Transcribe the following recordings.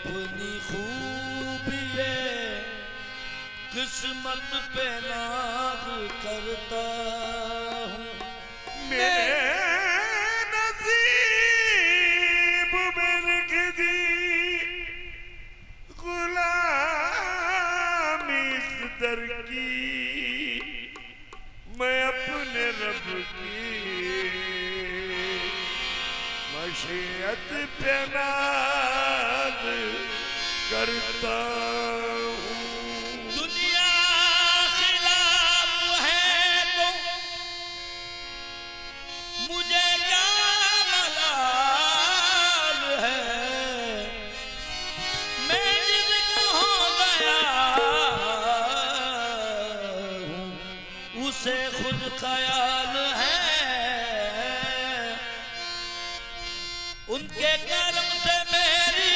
अपनी खूबी किस्मत पे नाज करता हूँ। मेरे नसीब में लिख दी गुलामी इस दर की, मैं अपने रब की मशीयत पे नाज करता हूँ। दुनिया खिलाफ है तो मुझे क्या मलाल है, मैं जिसका हो गया हूँ उसे खुद ख्याल है। उनके कर्म से मेरी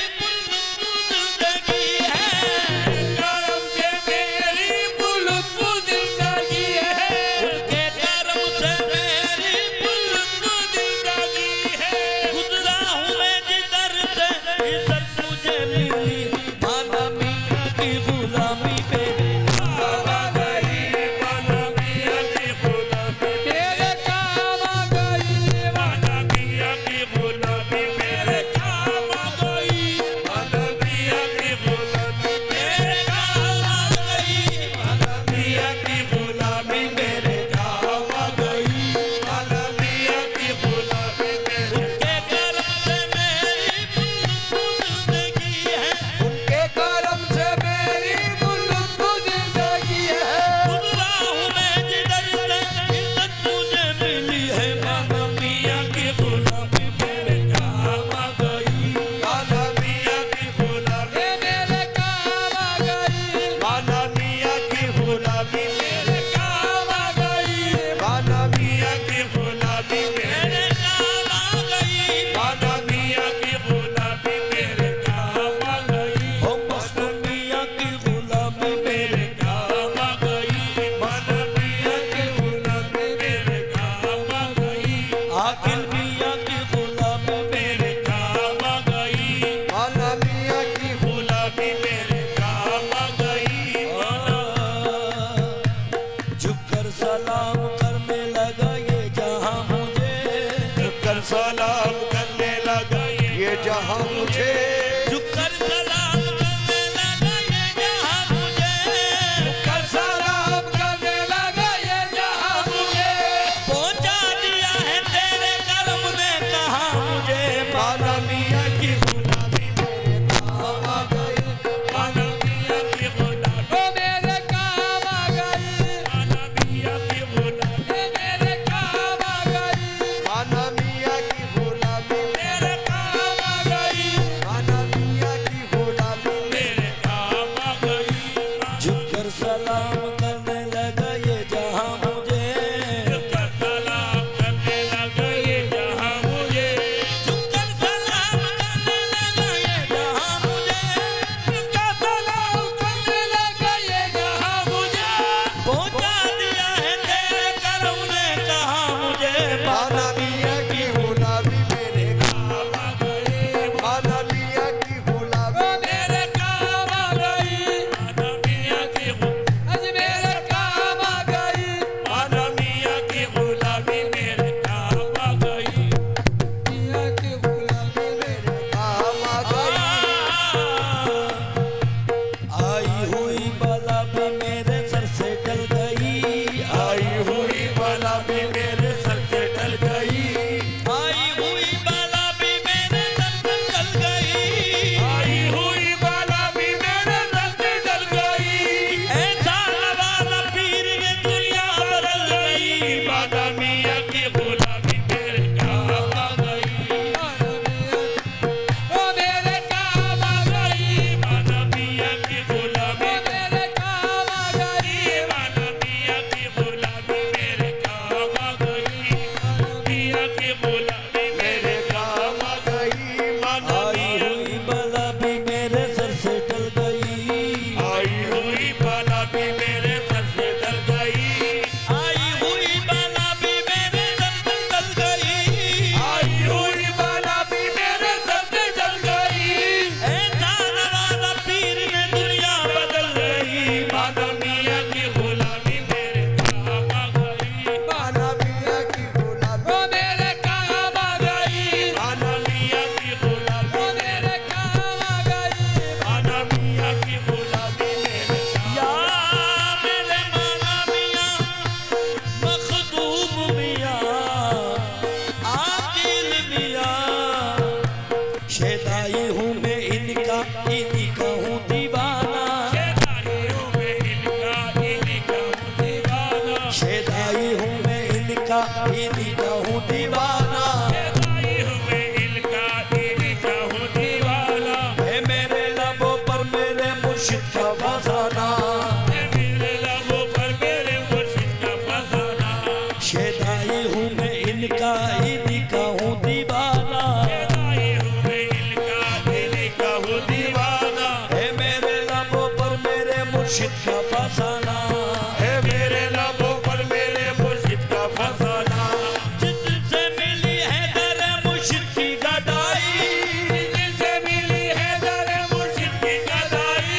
जिंदगी है, कर्म से मेरी जिंदगी है, उनके कर्म से मेरी जिंदगी है। गुजरा हूँ मैं जिधर से इज्जत मुझे मिली, माना मियाँ की गुलामी पे माना गई, माना मियाँ की गुलामी मेरे काम आ गई, माना मियाँ की गुलामी मेरे काम आ गई, माना मियाँ की गुलामी मेरे काम आ गई, माना मियाँ की गुलामी मेरे काम आ गई, माना मियाँ की गुलामी मेरे। उनके कर्म से मेरी जिंदगी है, उनके कर्म से मेरी जिंदगी है। गुजरा हूँ मैं जिधर से इज्जत मुझे मिली है, माना मियाँ की गुलामी मेरे काम आ गई, माना मियाँ की गुलामी मेरे काम आ गई, माना मियाँ की गुलामी मेरे काम आ गई, माना मियाँ की गुलामी मेरे काम आ गई। माना मियाँ की गुलामी मेरे काम आ गई, हो मस्त मियाँ की गुलामी मेरे काम आ गई, माना मियाँ की गुलामी मेरे काम आ गई, आखिर मियाँ की गुलामी मेरे काम आ गई, माना मियाँ की गुलामी मेरे काम आ गई। झुककर सलाम करने लगा ये जहां मुझे, झुककर सलाम करने लगा ये जहां मुझे, झुककर सलाम करने लगा ये जहां मुझे, झुककर सलाम करने लगा ये जहां मुझे, पहुंचा दिया है तेरे कर्म ने कहा मुझे, माना मियाँ की गुलामी मेरे काम आ गई, माना मियाँ की गुलामी मेरे काम आ गई, माना मियाँ की गुलामी मेरे काम आ गई, माना मियाँ की गुलामी मेरे काम आ गई, माना शेदाई हूँ मैं इनका, इन्हीं का हूँ दीवाना। शेदाई हूँ मैं इनका, इन्हीं का हूँ दीवाना। शेदाई हूँ मैं इनका, इन्हीं का हूँ दीवाना। शेदाई हूँ मैं इनका, इन्हीं का हूँ दीवाना। है मेरे लबों पर मेरे मुर्शिद का फसाना। है मेरे लबों पर मेरे मुर्शिद का फसाना। शेदाई हूँ मैं इनका, इन्हीं का हूँ दीवाना। शेदाई हूँ मैं इनका, इन्हीं का हूँ दीवाना। है मेरे लबों पर मेरे मुर्शिद का फसाना। है मेरे लबों पर मेरे मुर्शिद का फसाना। जिस दिल से मिली है दर मुर्शिद की गदाई, दिल से मिली है दर मुर्शिद की गदाई।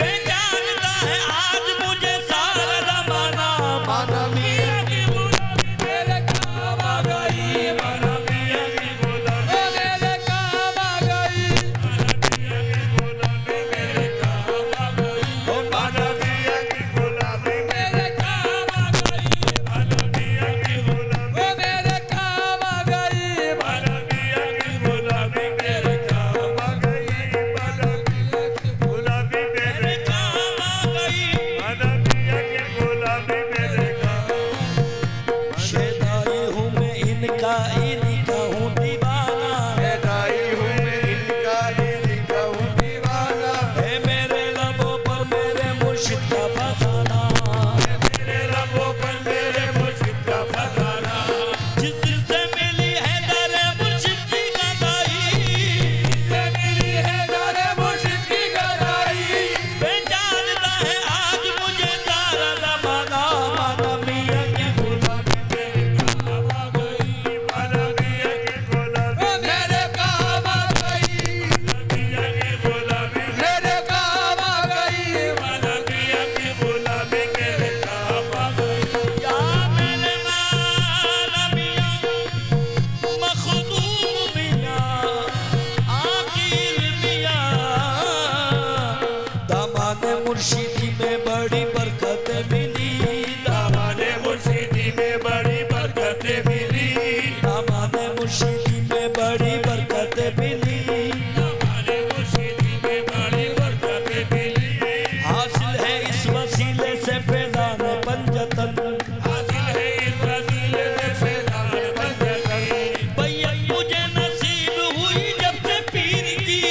बेजानता है आज मुझे सारा जमाना। माना मियां की गुलामी मेरे काम आ गई। माना मियां की गुलामी मेरे काम आ गई। माना मियां की गुलामी मेरे काम आ गई। माना मियां की गुलामी मेरे काम आ गई। माना मियां की गुलामी मेरे काम आ गई। माना मियां की गुलामी मेरे काम आ गई। माना मियां की गुलामी मेरे काम। शेदाई हूँ मैं इनका, इन्हीं का हूँ दीवाना। शेदाई हूँ मैं इनका, इन्हीं का हूँ दीवाना। है मेरे लबों पर मेरे मुर्शिद का फसाना। मेरे लबों पर मेरे मुर्शिद का फसाना। जिस दिल से मिली है दर मुर्शिद की गदाई, जिससे मिली है दर मुर्शिद की गदाई। बेजानता है आज मुझे सारा जमाना। माना मियां की गुलामी मेरे काम आ गई। माना मियां की गुलामी मेरे काम आ गई। मियां की गुलामी मेरे काम आ गई। माना मियां की गुलामी मेरे काम आ गई। या मेरे माना मियां, मखदूम मियां, आकिल मियां, दामाने मुर्शिदी में बड़ी बरकत मिली। दामाने मुर्शिदी में बड़ी बरकत मिली। दामाने मुर्शिदी में बड़ी बरकत मिली। दामाने मुर्शिदी में बड़ी बरकत मिली। हासिल है इस वसीले से फैजान पंजतन। हासिल है इस वसीले से फैजान पंजतन। बैयत मुझे नसीब हुई जब से पीर की।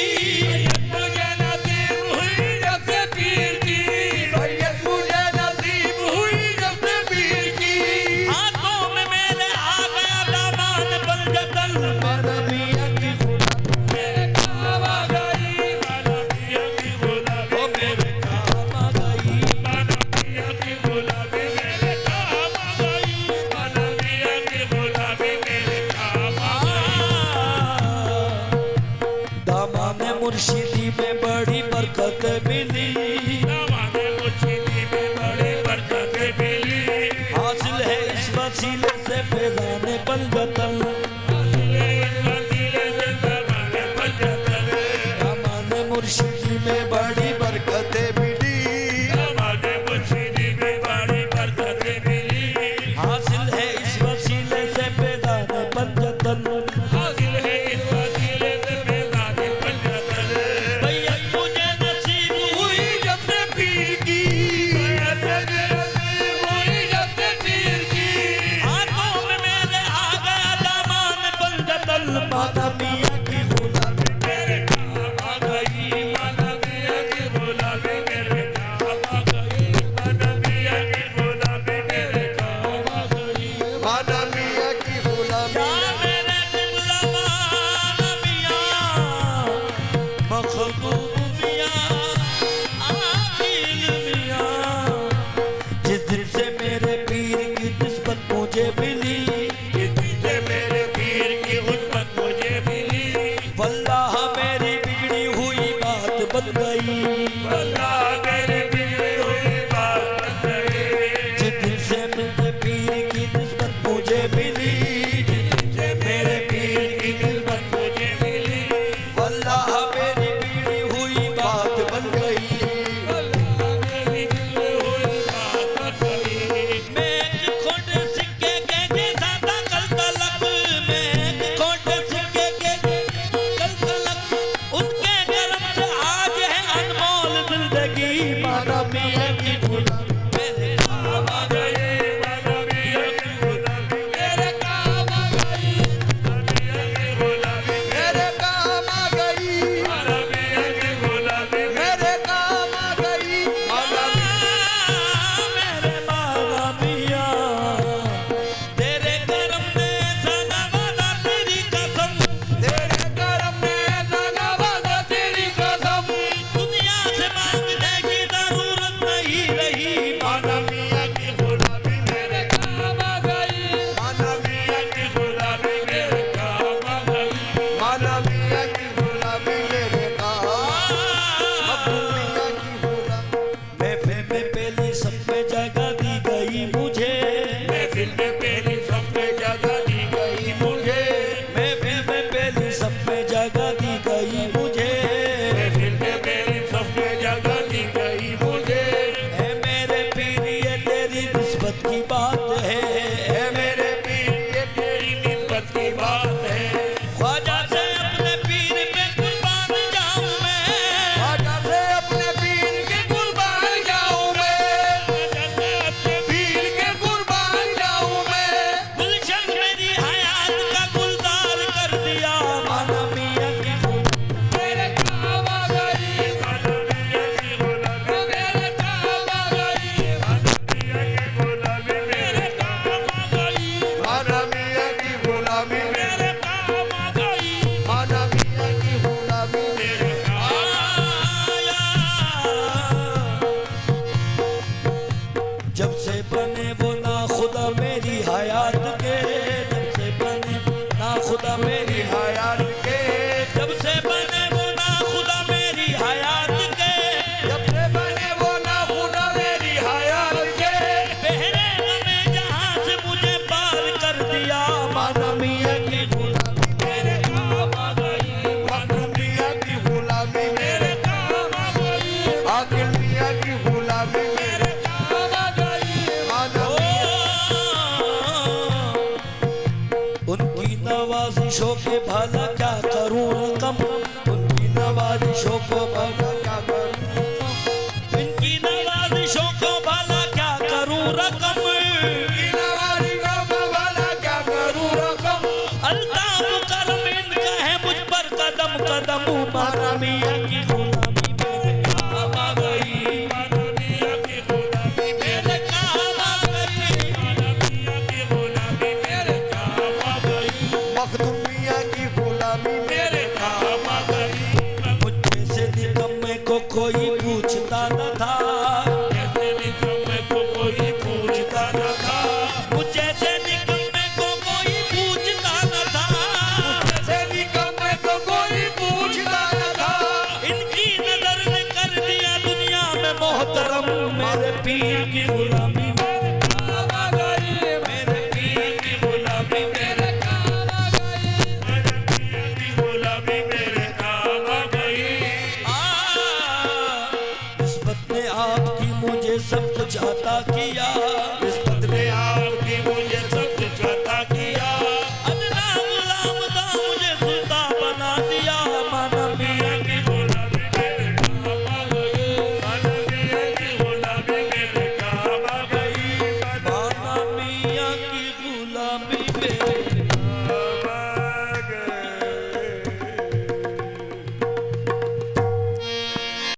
मुझे नसीब हुई जब से पीर की। बैयत मुझे नसीब हुई जब से पीर की। हाथों में मेरे आ गया दामान पंजतन। माना मियां की गुलामी मेरे काम आ गई। माना मियां की गुलामी ओ मेरे काम आ गई। माना मियां की गुलामी मेरे काम आ गई। माना मियां की गुलामी मेरे काम आ गई। दामाने मुर्शिदी में बड़ी बरकत मिली। दामाने मुर्शिदी में बड़ी बरकत मिली। हासिल है इस वसीले से फैजान पंजतन। हासिल है इस वसीले से दामाने पंजतन। दामाने मुर्शिदी में बड़ी बरकत मिली। दामाने मुर्शिदी में बड़ी बरकत मिली। हासिल है इस वसीले से फैजान पंजतन। हासिल है इस वसीले से फैजान पंजतन। बैयत मुझे नसीब हुई जब से पीर की। बैयत मुझे नसीब हुई जब से पीर की। हाथों में मेरे आ गया दामान पंजतन। माना मियां की गुलामी मेरे काम आ गई। माना मियां की गुलामी मेरे काम आ गई। माना मियां की गुलामी मेरे काम आ गई। माना मियां की गुलामी या मेरे किबला माना मियां, मखदूम मियां, आकिल मियां, जिस दिन से मेरे पीर की निस्बत मुझे मिली। से मेरे पीर की हुस्मत मुझे मिली। वल्लाह मेरी बिगड़ी हुई बात बन गई। अल्लाह मेरे बिगड़ी हुई बात बन गई। जिस दिन से मेरे पीर की निस्बत मुझे मिली। से मेरे पीर की निस्बत मुझे मिली। वल्लाह मेरी बिगड़ी हुई बात बन गई। अल्लाह मेरी बिगड़ी हुई बात बन गई। मैं एक खोटे सिक्के के जैसा था कल तलक। मैं एक खोटे सिक्के के कल तलक। कदम कदम माना मियाँ की गुलामी मेरे काम आ गई, माना मियाँ की गुलामी मेरे काम आ गई, माना मियाँ की गुलामी मेरे काम आ गई, मखदूम मियाँ की गुलामी मेरे काम आ गई। मुझे से निकम्मे को कोई पूछता न था, ऐसे निकम्मे को कोई पूछता न था, मुझे से निकम्मे को कोई पूछता न था, ऐसे निकम्मे को कोई पूछता न था। इनकी नजर ने कर दिया दुनिया में मोहतरम, मेरे पीर की गुलामी